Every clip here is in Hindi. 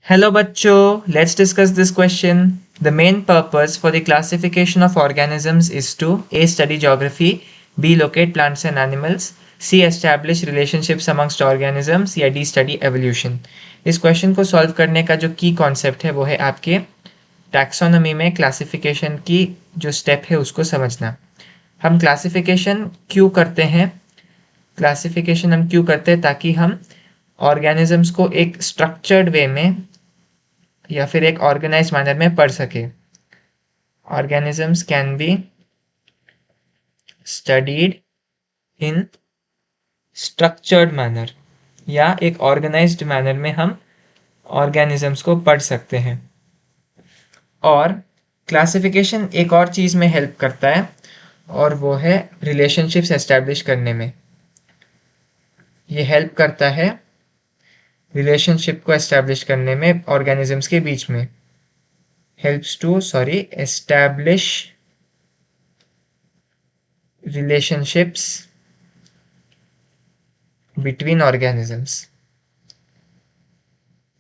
Hello bachcho, let's discuss this question. The main purpose for the classification of organisms is to A. Study geography, B. Locate plants and animals, C. Establish relationships amongst organisms या D. Study evolution. इस क्वेश्चन को सॉल्व करने का जो की कॉन्सेप्ट है वो है आपके टैक्सोनॉमी में क्लासिफिकेशन की जो स्टेप है उसको समझना। हम क्लासिफिकेशन क्यों करते हैं? क्लासिफिकेशन हम क्यों करते हैं ताकि हम ऑर्गेनिजम्स को एक स्ट्रक्चर्ड वे में या फिर एक ऑर्गेनाइज मैनर में पढ़ सके। Organisms can be studied in structured manner या एक ऑर्गेनाइज्ड मैनर में हम ऑर्गेनिजम्स को पढ़ सकते हैं। और क्लासिफिकेशन एक और चीज़ में हेल्प करता है और वो है रिलेशनशिप्स एस्टैब्लिश करने में। ये हेल्प करता है रिलेशनशिप को एस्टैब्लिश करने में ऑर्गेनिजम्स के बीच में। Helps to establish relationships between organisms।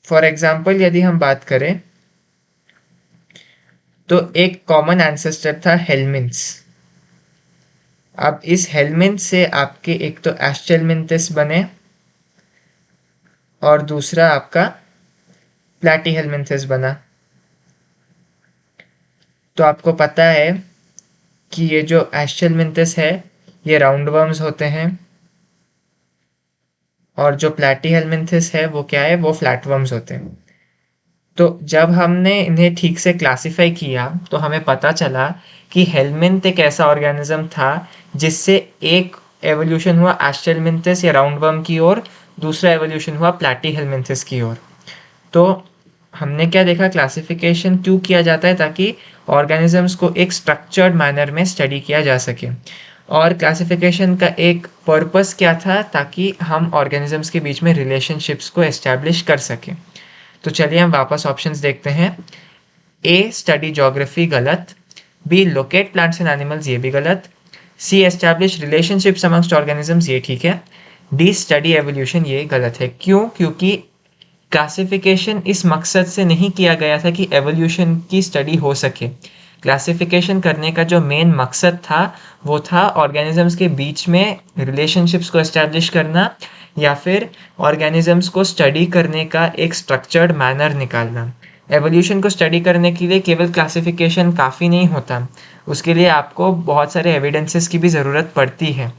For example यदि हम बात करें तो एक कॉमन एंसेस्टर था हेलमिन्थ्स। अब इस हेलमिन्थ से आपके एक तो एस्चेलमिन्थस बने और दूसरा आपका प्लैटीहेलमिन्थस बना। तो आपको पता है कि ये जो एस्चेलमिन्थस है ये राउंड वर्म्स होते हैं और जो प्लैटीहेलमिन्थस है वो क्या है, वो फ्लैट वर्म्स होते हैं। तो जब हमने इन्हें ठीक से क्लासिफाई किया तो हमें पता चला कि हेलमिन्थ एक ऐसा ऑर्गेनिज्म था जिससे एक एवोल्यूशन हुआ एस्चेलमिन्थस या राउंडवर्म की ओर, दूसरा एवोल्यूशन हुआ प्लैटीहेलमिन्थस की ओर। तो हमने क्या देखा, क्लासिफिकेशन क्यों किया जाता है ताकि ऑर्गेनिजम्स को एक स्ट्रक्चर्ड मैनर में स्टडी किया जा सके। और क्लासिफिकेशन का एक पर्पस क्या था, ताकि हम ऑर्गेनिजम्स के बीच में रिलेशनशिप्स को एस्टैब्लिश कर सकें। तो चलिए हम वापस ऑप्शंस देखते हैं। ए स्टडी ज्योग्राफी गलत, B locate plants and animals ये भी गलत, C establish relationships amongst organisms ये ठीक है, डी स्टडी एवोल्यूशन ये गलत है। क्यों? क्योंकि क्लासिफिकेशन इस मकसद से नहीं किया गया था कि एवोल्यूशन की स्टडी हो सके। क्लासिफिकेशन करने का जो मेन मकसद था वो था ऑर्गेनिजम्स के बीच में रिलेशनशिप्स को एस्टैब्लिश करना या फिर ऑर्गेनिजम्स को स्टडी करने का एक स्ट्रक्चर्ड मैनर निकालना। एवोल्यूशन को स्टडी करने के लिए केवल क्लासिफिकेशन काफ़ी नहीं होता, उसके लिए आपको बहुत सारे एविडेंसेस की भी ज़रूरत पड़ती है।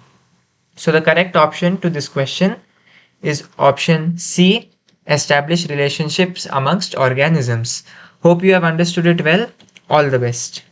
So the correct option to this question is option C, establish relationships amongst organisms. Hope you have understood it well. All the best.